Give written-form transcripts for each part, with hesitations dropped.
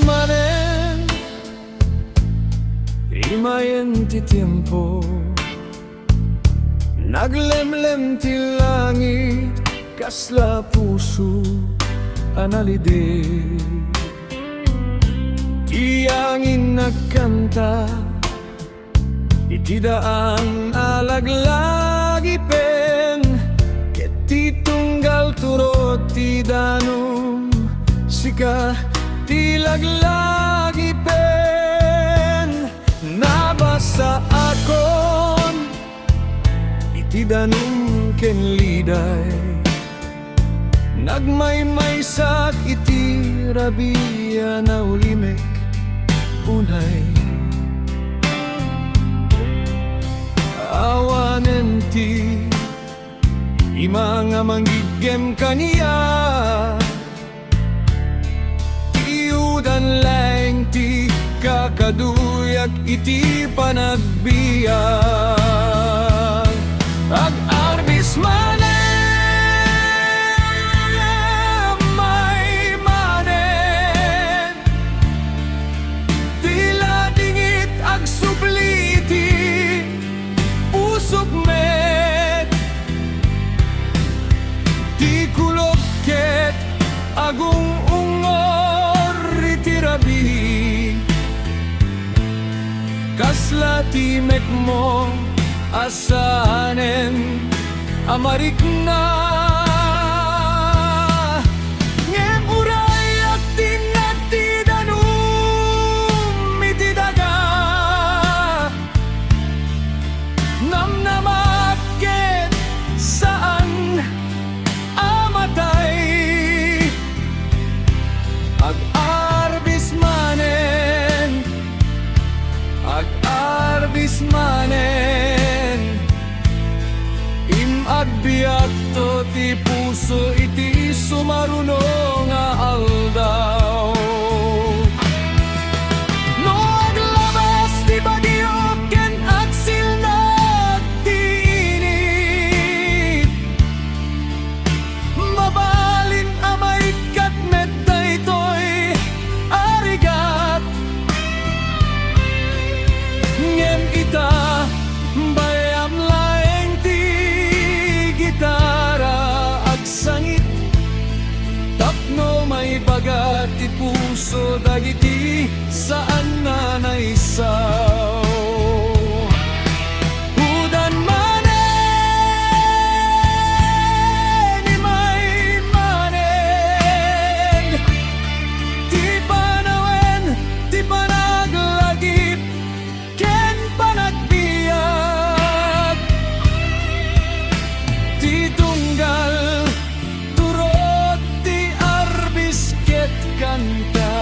manen imayen ti tiempo, naglemlem ti langit kasla puso analide. Ti angin nagkanta, iti daan alaglagi pen, ket ti tunggal turot ti danum, sika ti laglagi pen. Nabasa akon iti danum ken liday, nagmaymaysak iti rabia na ulimek unay. Awanen ti imanga manggigem kaniya, tiudan laeng ti kakaduyak iti panagbiag. Ag-arbis manen, may manen, tila dingit ag supliti pusok met, di kulog ket agung ungor iti rabi, kasla ti mek mo asanen amarik na. Ngem uray at tinat ti danum iti daga, namnamat ket saan amatay. Ag-arbis manen, ag-arbis manen, agbiag to ti puso iti sumaruno nga aldaw. No aglabas ti bagyo ken agsilnag ti init, mabalin amay kat met daytoy arigat. Ngem ita bayam laeng ti gitara agsangit, tapno may bagat ti puso dagiti saan na naisaw. Udan manen, imay manen, ti panawen, ti panaglagip, ken panagbiag, ti tunggal turot ti arbis ket kanta,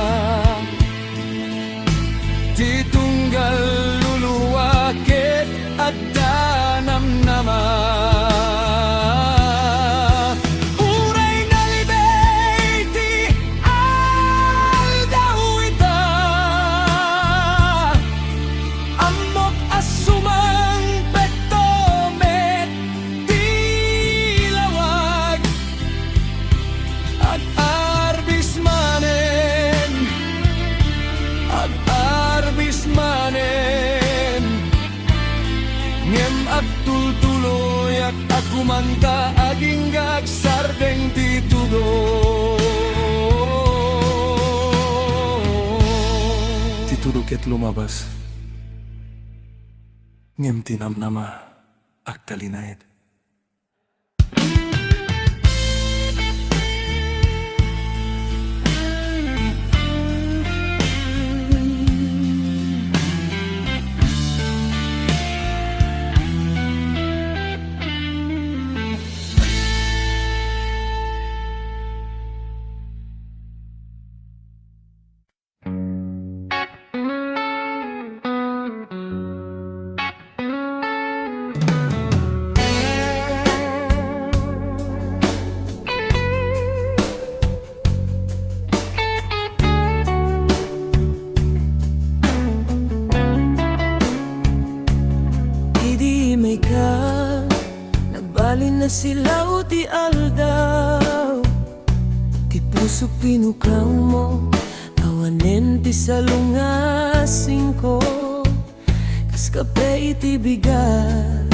ti tunggal luluwa ket adda namnama. Uray nalibay ti aldaw ita, amok asumang petomet ti lawag. Ag-arbis manen, ag-arbis manen, ngem agtultuloy at agumanta aging agsardeng ti tudo. Ti tudo ket lumabas, ngem tinamnama agtalinayet. Nagbalin na sila o di aldaw, ti puso pinukaw mo, awan Manen ti salungasing ko, kas kape iti bigat,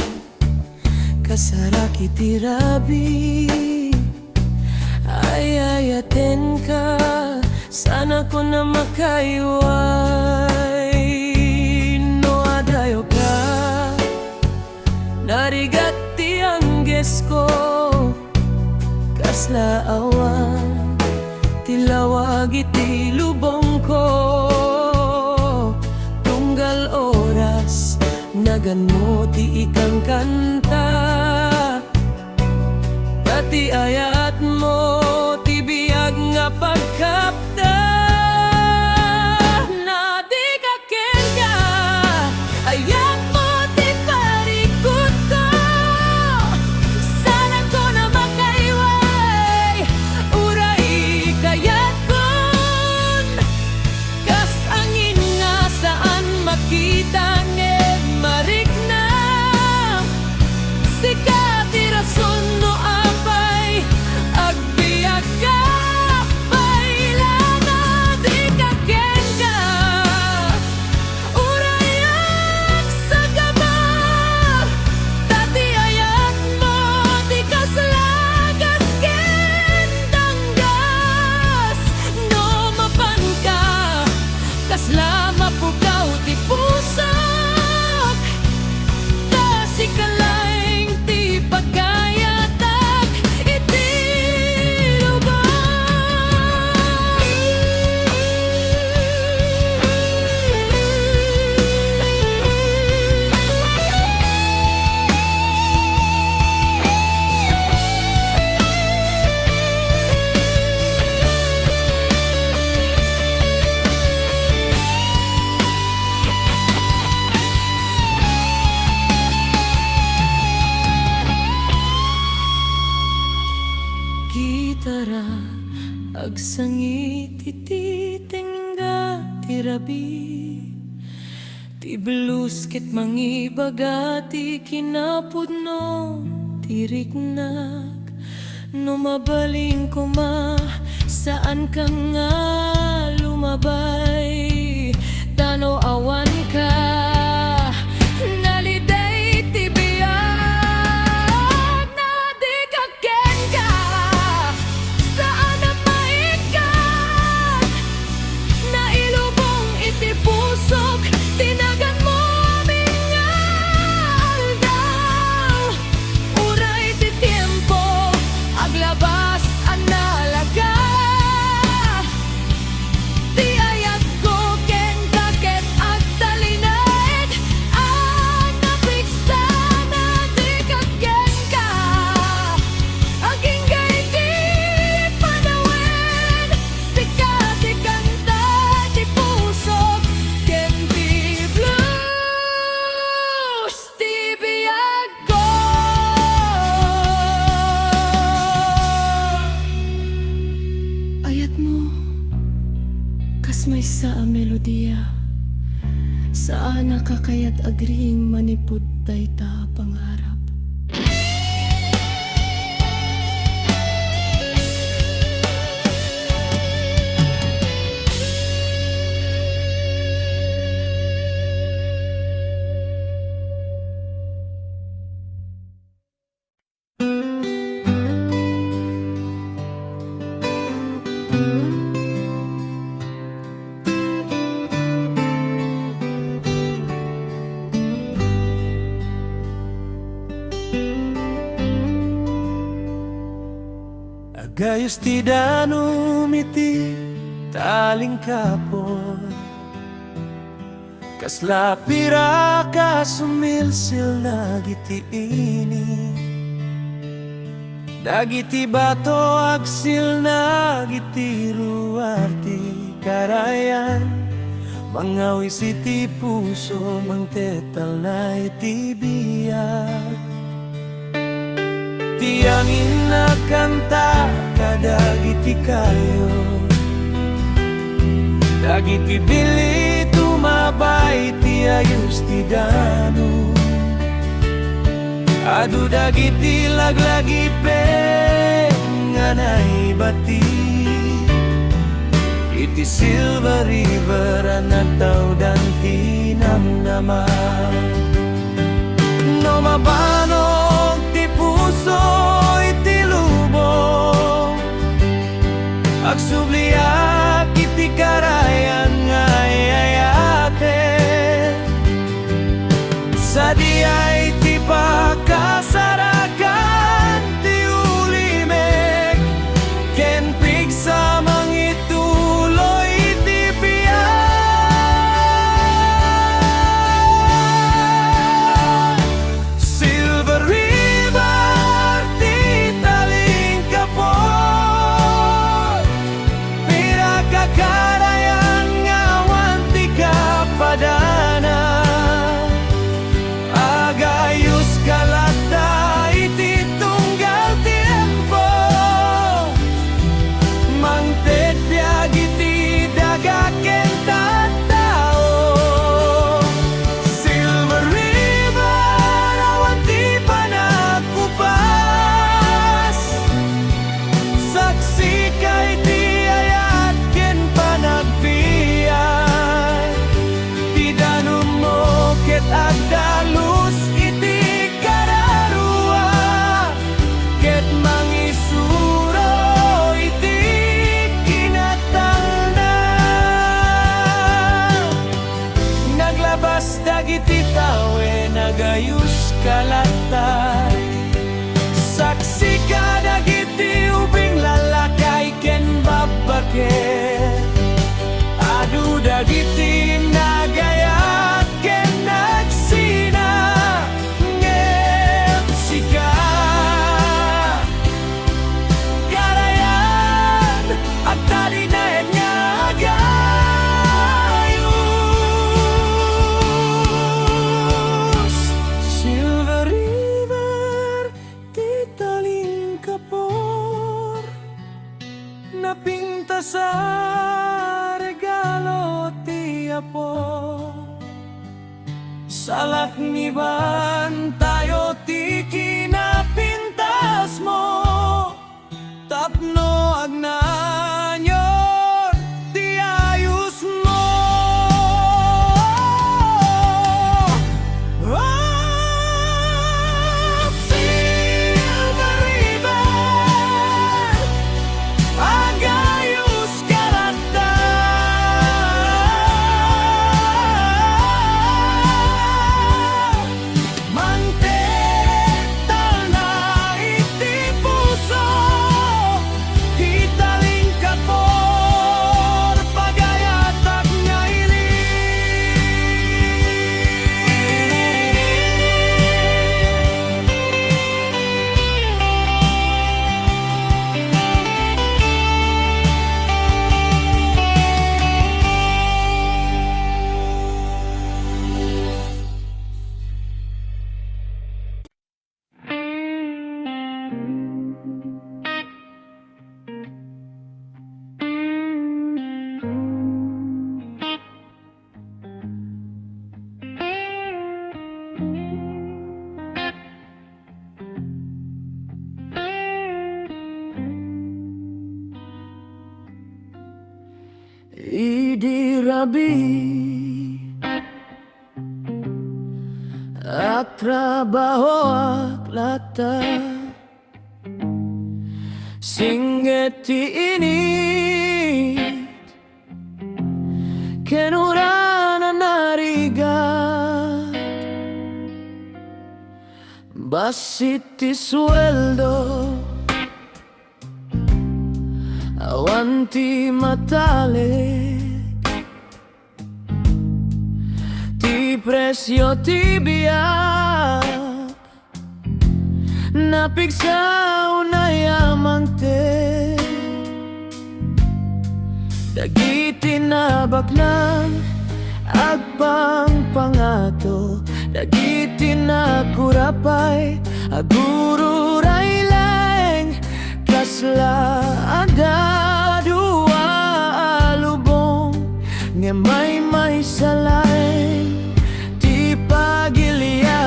kasarak iti rabi. Ayayaten ka, sana ko na makaiway. No adayo ka, narigat ti angges ko, kasla awan, tilawag iti lubong ko. Tunggal oras, nagan mo ti ikang kanta, pati ayat mo ti biyag nga pagkapta. Na di ka kenya, ayat mo ti parikot ko, sana ko na makaiway. Uray kayat kon, kas angin nga saan makita ngeg marik na. Sikat ti rason no apay, agbiag ka pailana. Di ka kenka, urayak sa gama, tati ayat mo ti kaslagas ken tanggas. No mapan ka, kasla mapukaw ti pusok, tasi kalaing ti pagkayatag iti lubong. Gitara agsangit iti tenga ti rabi, ti blues ket mangibaga ti kinapudno ti riknag. No mabaling ko ma, saan ka nga lumabay, tano awan ka, naliday ti biyag. Na di ka kenka, saan na maikat, na ilubong iti pusok, tinagan mo mingal daw. Uray ti tiempo, aglabas ang nalaga, ti ayat ko ken kaket agtalinaid ang napiksa. Na di ka kenka, aging gay di panawin, sikat ti kanta ti pusok, ken ti blues ti biyag ko. Ayat mo, kas may sa melodiya, saan nakakayat agring manipud dayta pangarap. Agayos ti danum iti taling kapon, kasla pira ka sumilsil nagiti ini, dagiti bato agsil nagiti ruarti karayan, mangawis iti puso mangtetal na iti biyak. Tiangin na kanta kadagiti kayo, dagiti bili tumabay ti ayos ti dano, adu dagiti laglagi penganay bati, iti Silver River anagtaw dan tinamnama. No mabanog ti puso iti lubong, agsubliak iti karayan nga ayayate. Sa diay ti pakasarakan ti ulimek, ken pigsa mangituloy ti biyak. Silver River ti talingkapon, pinakakarayan nga wanti kapadana. Agayos kalata iti tunggal tiempo, mangted biag iti daga ken tattao. Silver River awan ti panakupas, saksi kay ti ayat ken panagbiay. Ti danum mo ket agdalus iti kararua, ket mangisuro iti kinatangna. Naglabas dagiti tawe nagayus kalatay, saksi ka dagiti ubing lalakay ken babake. Adu dagiti nagayat ken nagsina ngem sika. Karayan at talinayan nga agayos. Silver River ti talingkapor, napinta sa regalo ti Apo. Salakniban tayo ti kinapintas mo, tapno agnanyon ti ayos mo. Silver River, agayos kalata. Mantetal na iti puso, italingkapor, pagayatak nga idirabi ak trabaho ak lata, singget ti init ken urana narigat, basit ti sweldo awan ti matalik, ti presyo ti biyak, napigsaw na yamante. Dagiti nabaklan agpang pangato, dagiti nakurapay agururay lang, kasla ada dua alubong nga may salain ti pagilya.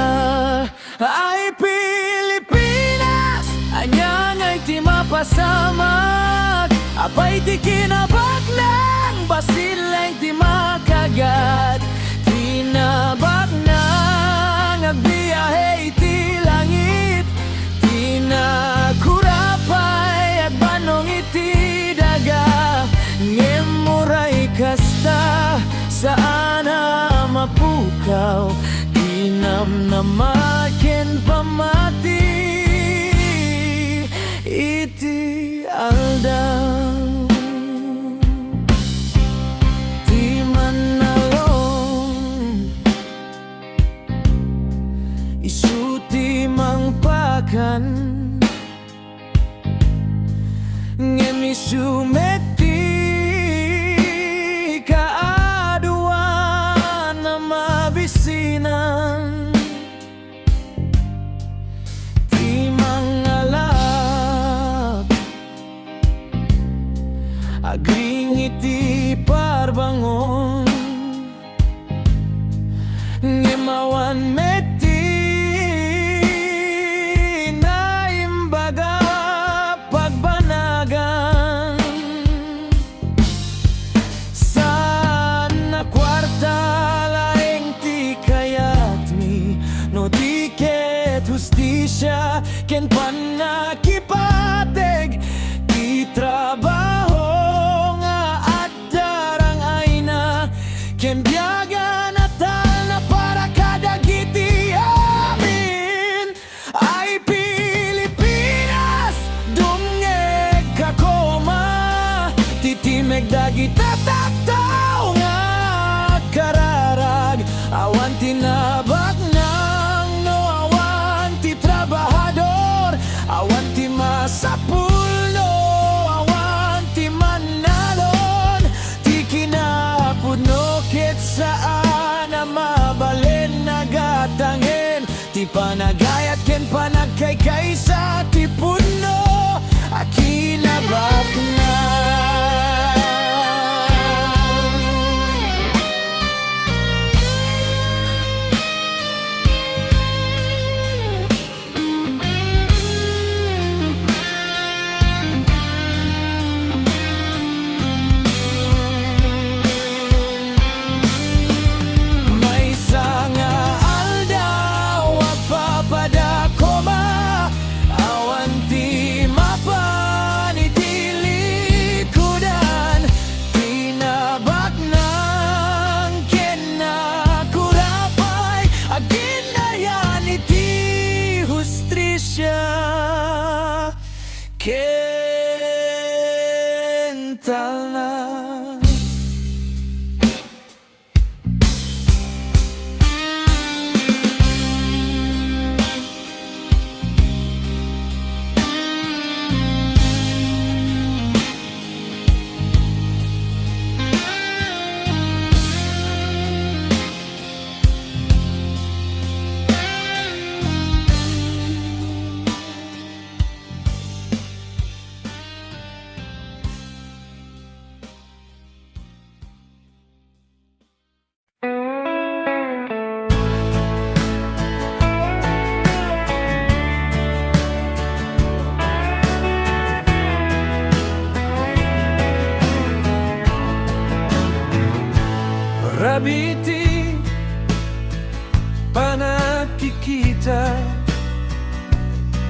Ay Pilipinas, anyang ay ti mapasamak, apay ti kinabaklan. sila'y di makagat. Tinabak na agbiyahe iti langit, tinakurapay at banong iti daga. Ngemuray kasta saan na mapukaw, tinamnamakin pamati iti aldaw. Di manalong isuti mangpakan, ngemisumeti kaaduan na mabisinan. Di mangalap agring iti parbangon, ngemawan meti na imbaga pagbanagan. Sana kwarta laeng ti kayat mi, no tiket hustisya ken panakipateg. Ti trabaho nga at darang ay na ken biyagan at na para kadagiti amin ay Pilipinas. Dumngeg kakoma titimeg dagita tattaw nga kararag. Awan tinabak nang no awan ti trabahador, awan ti masapulno, awan ti manalon. Ti kinapudno ket saan na mabalen nagatangin, ti panagayat ken panagkaykay sa ti puno akinabak na. May sanga aldaw agpapadakoma, awan ti mapan iti likudan. Tinabak nang kinakurapay aginayan iti hustisya kentala. Rabiti panakikita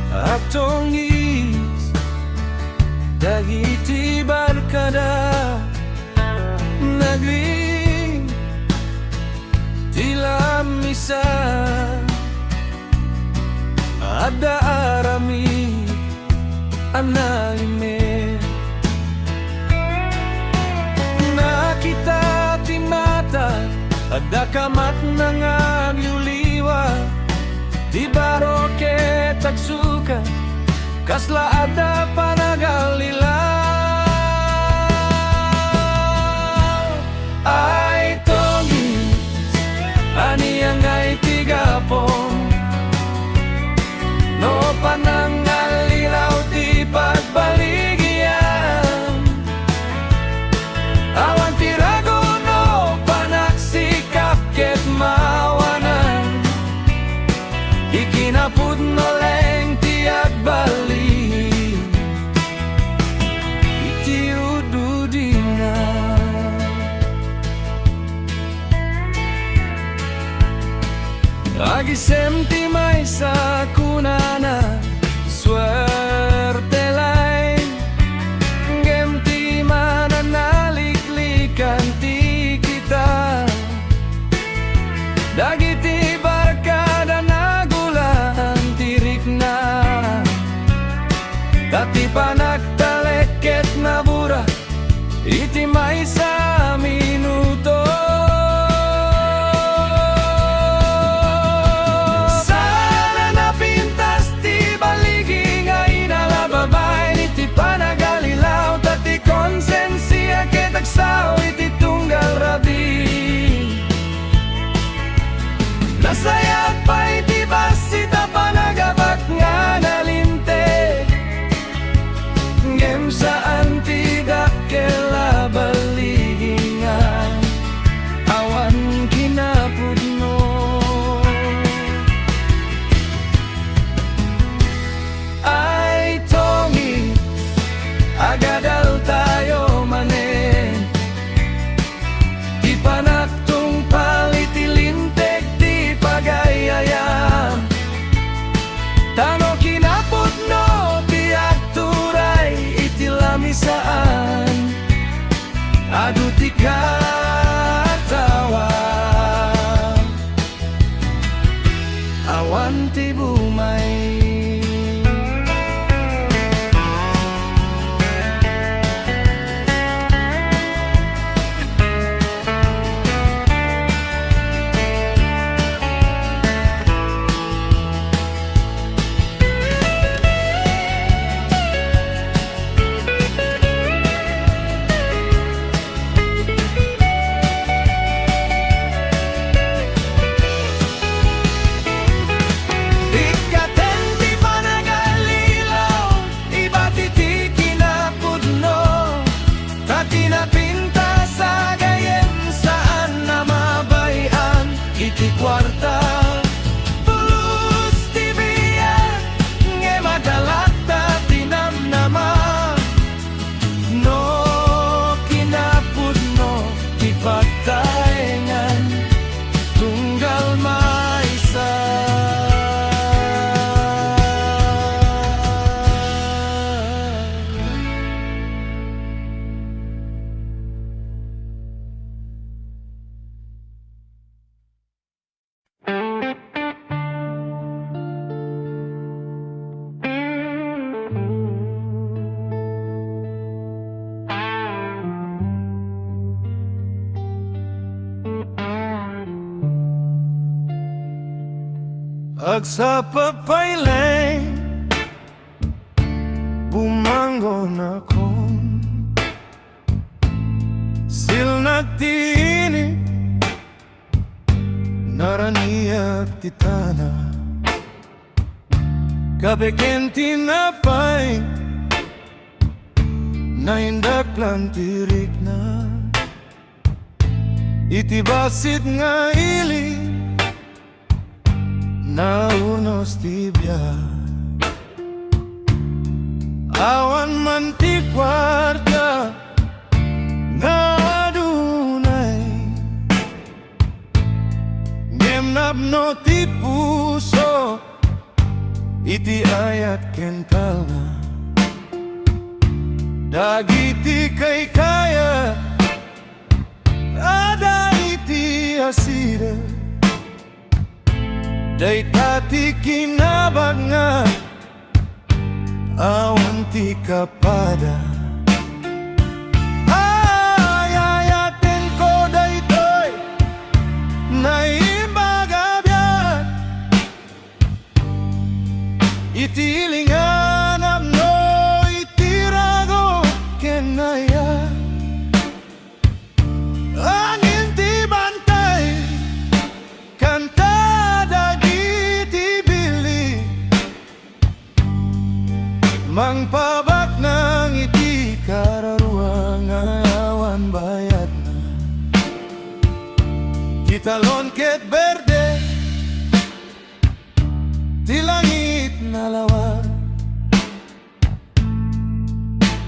atong is dagiti barkada naging tila misa ada arami analime. Nakita ti mata ada kamat nangagyuliwa, di baro ket agsuka kasla ada panagalila. Ay tongis aniyang ay tigapon, no panangalilaw ti pagbaligyan. Awan tirago no panagsikap ket mawanan, ikinapudno leng ti agbalik. Isem ti may sa kunana swerte lain Ngem ti mananaliklikan ti kita Dagiti barkada nagulan tirik na Dati panagtaleket na bura iti may sa minuto Sana napintas ti baligi nga inalababay iti panagalilaw Tati konsensiya ketagsaw iti tunggal rabi Nasayat pa iti basita panagabak nga nalinte Ngem saan ti dakela baligingan Awan kinapudno Ay tongi agadal tayo manen Di panaktung palitilintek di pagayayam Tano kinapudno ti akturay iti lamisaan Adu ti katawa Awan ti bumay Agsa papaylay bumangon ako silnatini naraniyak titana kabeken tinapay naindak lang tirik na itibasit nga ili naunos tibia awan man ti kwarta nga adunay ngemnapno ti puso iti ayat kental na dagiti kay kaya ada iti asira day tati kinabag nga awan ti kapada ayayaten ko daytoy naibagabyan itilingan amno itirago kenaya angin ti bantay kanta mangpabak ng iti kararuang awan bayat na kitalon ket berde ti langit na lawar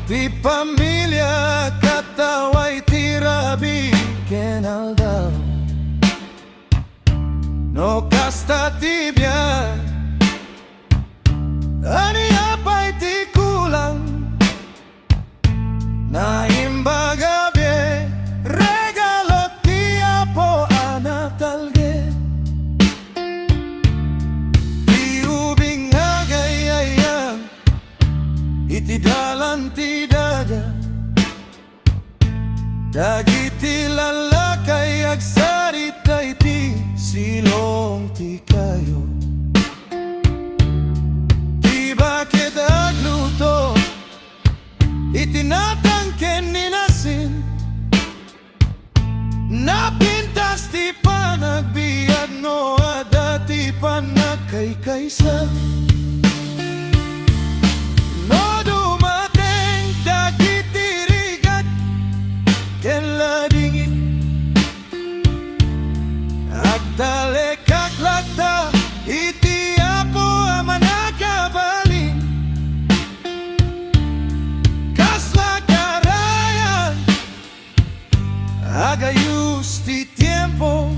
ti pamilya kataway ti rabi kenaldaw no no kasta tibia. Ani apa'y di kulang na imbaga bie regalo ti apo anak talge di ubing agayayang iti dalan ti dada dagiti lalakay agsarita iti silong ti kayo. Bakit agluto itinatangken ninasin napintas ti panagbiag no adati panagkaykaysa no dumateng dagiti rigat ken ladingit agtalekak lagta iti apo amanakaba agayus ti tiempo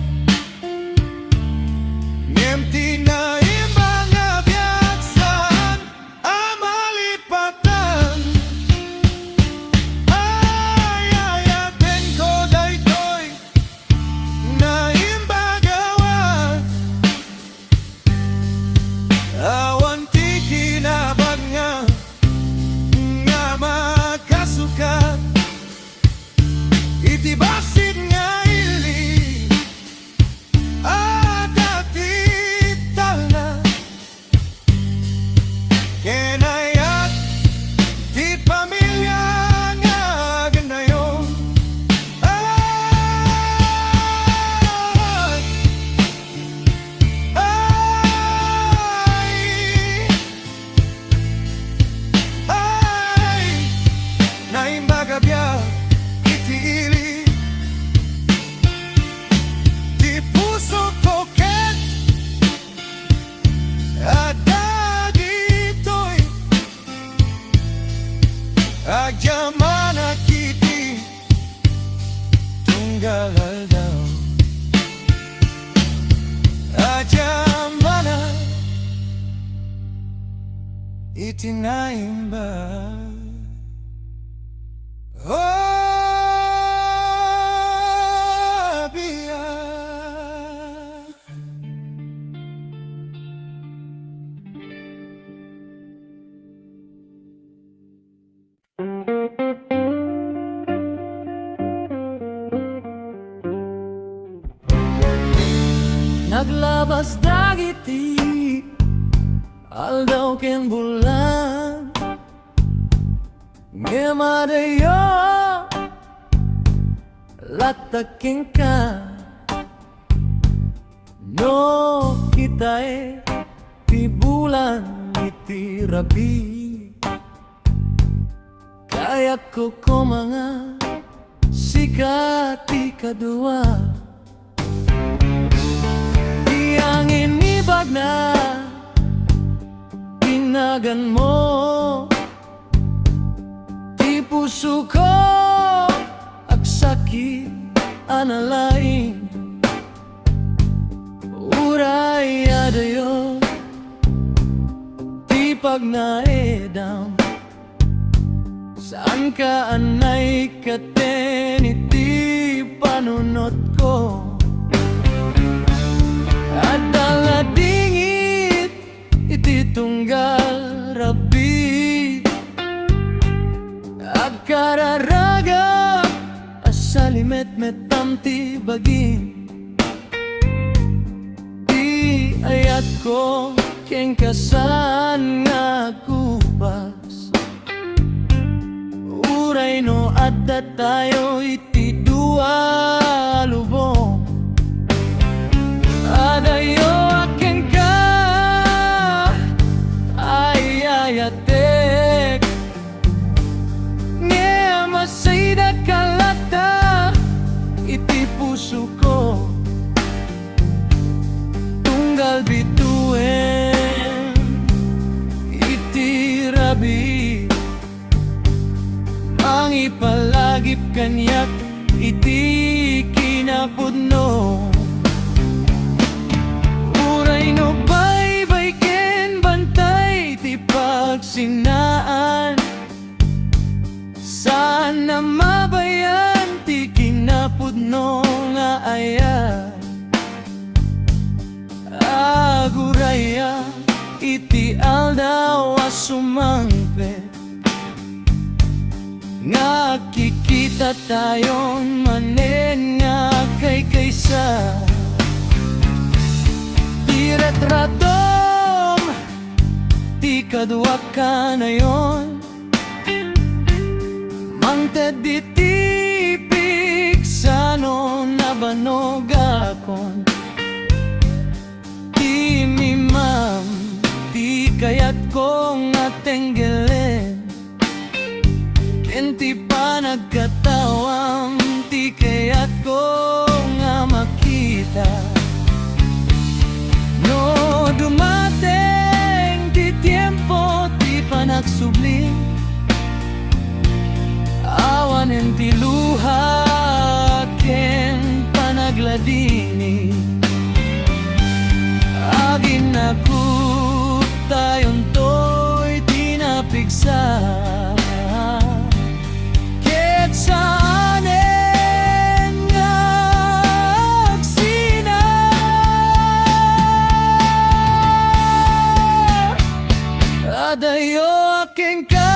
ngem na imbang nga biagsan amalipatan ay ayaten ko daytoy na imbagawan awan ti kinabag nga makasukat iti basit nga ili adati talna kenayat ti pamilya nga ganayon ay naimbaga biya iti ili agyamana kiti tunggal daw agyamana itinaimba biya. Naglabas dagiti aldaw ken bulan ngemadayo lataking ka no kita'y ti bulan iti rabi kaya ko mga sikat ti kadua ang inibag na pinagan mo ti puso ko agsakit analain uray adayo ti pagnaedam saan ka anay katen iti panunot ko at daladingit iti tunggal rabi agkararaga asalimet metam ti bagin ti ayat ko ken kasan nga kupas uray no adda tayo iti dua lubong adayo akin ka ay ayatek nga masayda kalata iti puso ko tunggal bituin iti rabi ang ipalagip kanyak iti kinapudno sinaan. Sana mabayan ti kinapudno nga aya. Aguraya iti aldaw a sumangpet, nga kikita tayon manen nga kay kaysa. Di retratom ti kadwa ka na yon, mangted di tipik sano nabanog akon. Di mi ma'am, di kayat ko nga tenggelen, kenti pa nagkatawang ti kayat ko nga makita. No dumating ti tiempo ti pa nagsubli, awanen ti luha ken panagladini. Agin ako tayon to'y tinapigsa, ket saanen nga agsina. Adayo aking ka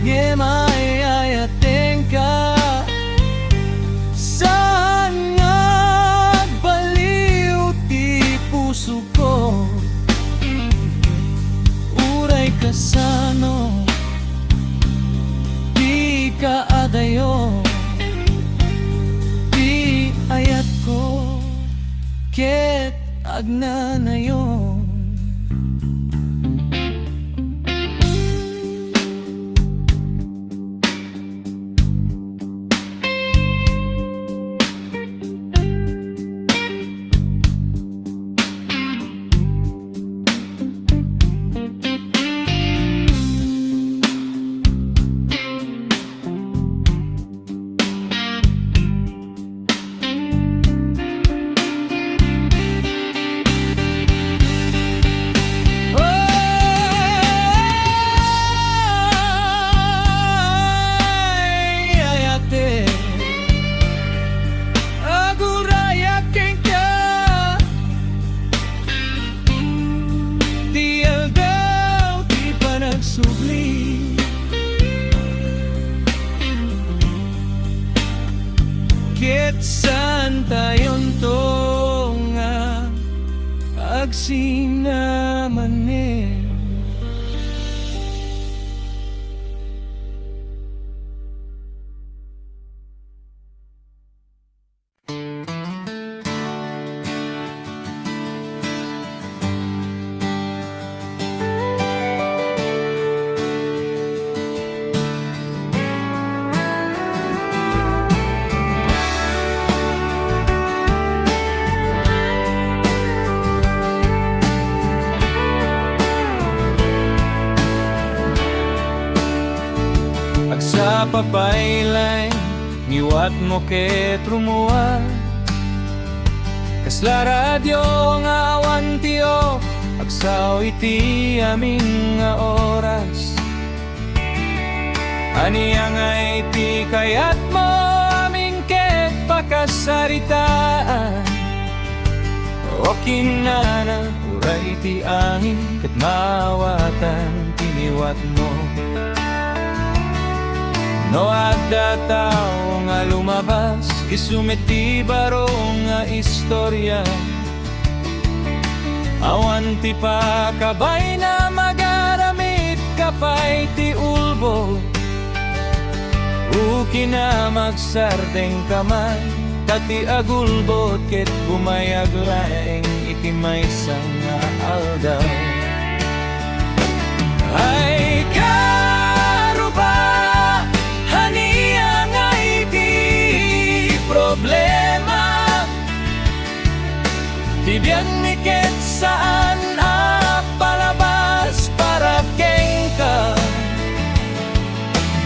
gemayayaten ka. Saan nga baliw ti puso ko, uray kasano di ka adayo. Di ayat ko ket agnanayon. Ket saan tayon to nga agsinamanen. Sa papaylay, ngiwat mo ket rumuwa, kasla radyo nga awan tiyo, agsaw iti aming nga oras. Aniya nga iti kayat mo aming ket pakasaritaan, o kinana uray iti angin ket mawatan tiniwat mo. No adda tao nga lumabas, isumiti baro nga istorya, awan ti pakabay na magaramit kapay ti ulbo. Uki na magsardeng kamay, kati agulbot ket bumayag laeng iti maysa nga aldaw. Ay karuba haniya nga iti problema, tibiyag ni ket saan a palabas para kengka.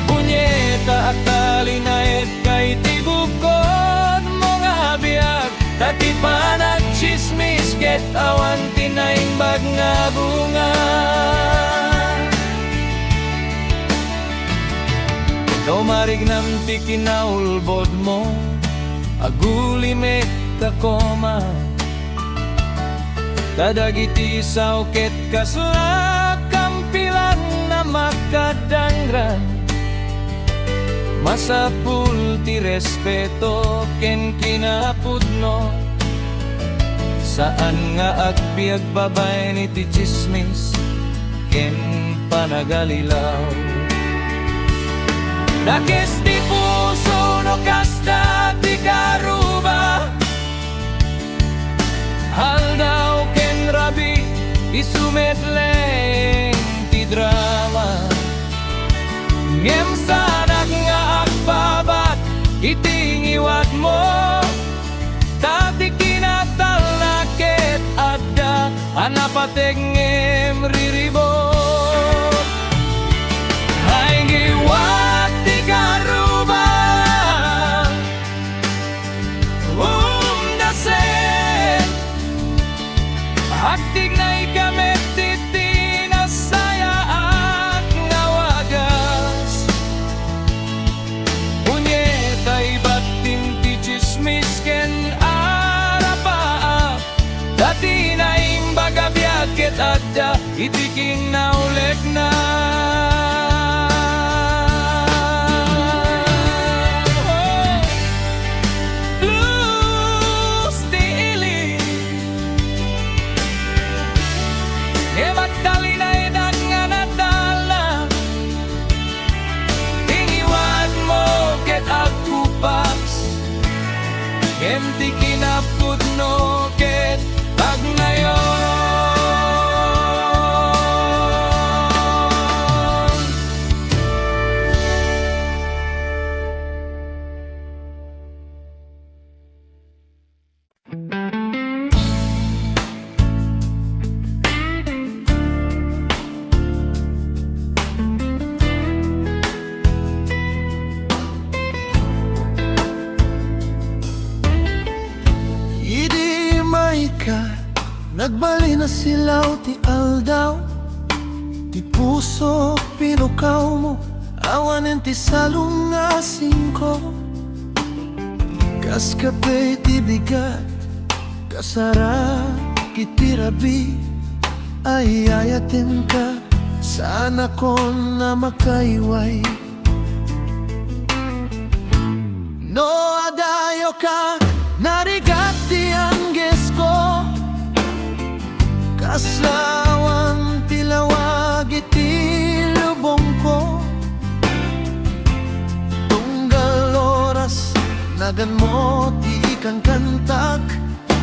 Punyeta at talinait kay tibukod mo nga biyag, tati pa nagchismis ket ket awan tinaimbag nga bunga. No marignam ti kinaulbod mo, aguli met kakoma, tadagiti sauket kasla kampilan na makadangran. Masapul ti respeto ken kinapudno, saan nga agbiag babay ni ti chismis ken panagalilaw. Dakes ti puso no kasta ti karuba, haldaw ken rabi isumetleng ti drama. Ngem sanak nga agbabat itingiwat mo, tati kinatal na ket adda anapateg ngem riribot. Ay giwat ti karuba dasen, aktig na ikamet ti nasaya at ngawagas. Unyetay bating ti chismis ken arapa, dati na imbaga biyaket adda itiking naulek na. Kenti kinapudno ket pagnayon. Nagbali na silaw ti aldaw, ti puso pinukaw mo, awanen ti salungasing ko. Kaskapay ti bigat, kasara kitirabi, ay ayatin ka, sana ko na makaiway. No adayo ka, narigat ti angges ko, kaslawan tilawag iti lubong ko. Tunggal oras nagan mo ti ikang kantak,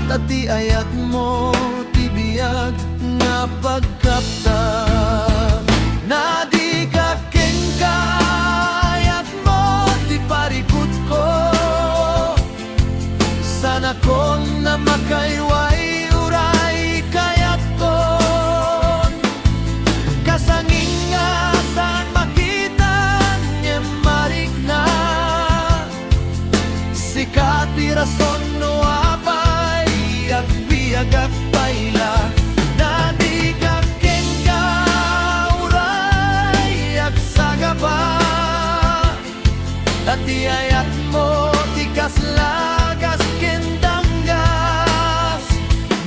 tati ayat mo ti biyag nga pagkaptak. Nadi ka ken kayat mo ti parikut ko, sana ko na makaiway. Rason no apay at biyag at paila, nadi ka ken ka uray at sagaba, at iayat mo ti kaslagas ken danggas.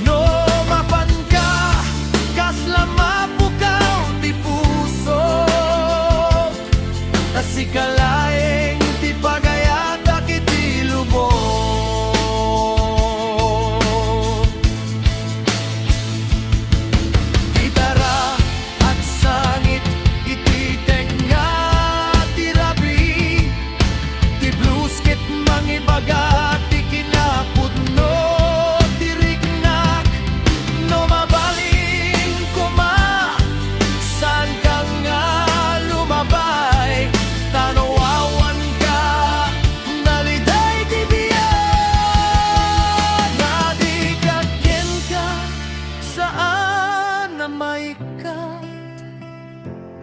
No mapan ka kasla mapukaw ti puso, tasikalaeng ti pagayat akiti lubong.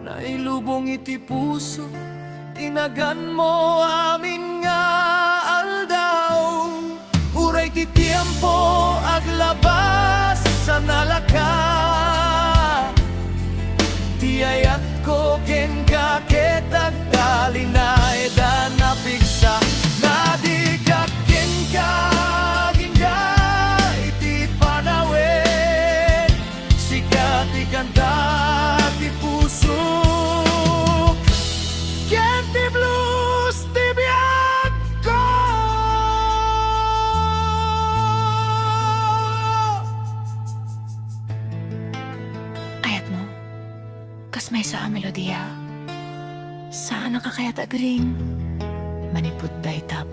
Nailubong iti puso, tinagan mo amin nga aldaw. Uray ti tiempo aglabas sa nalaka. Tiyayat ko ken kaketag dali na edan na piksa. Nadigak ken kaginga iti panawin. Sikat ikanta ti puso. Ken ti blues ti biyak ko. Ayat mo, kas may sa melodiya. Saan nakakayat agring? Manipod day tap.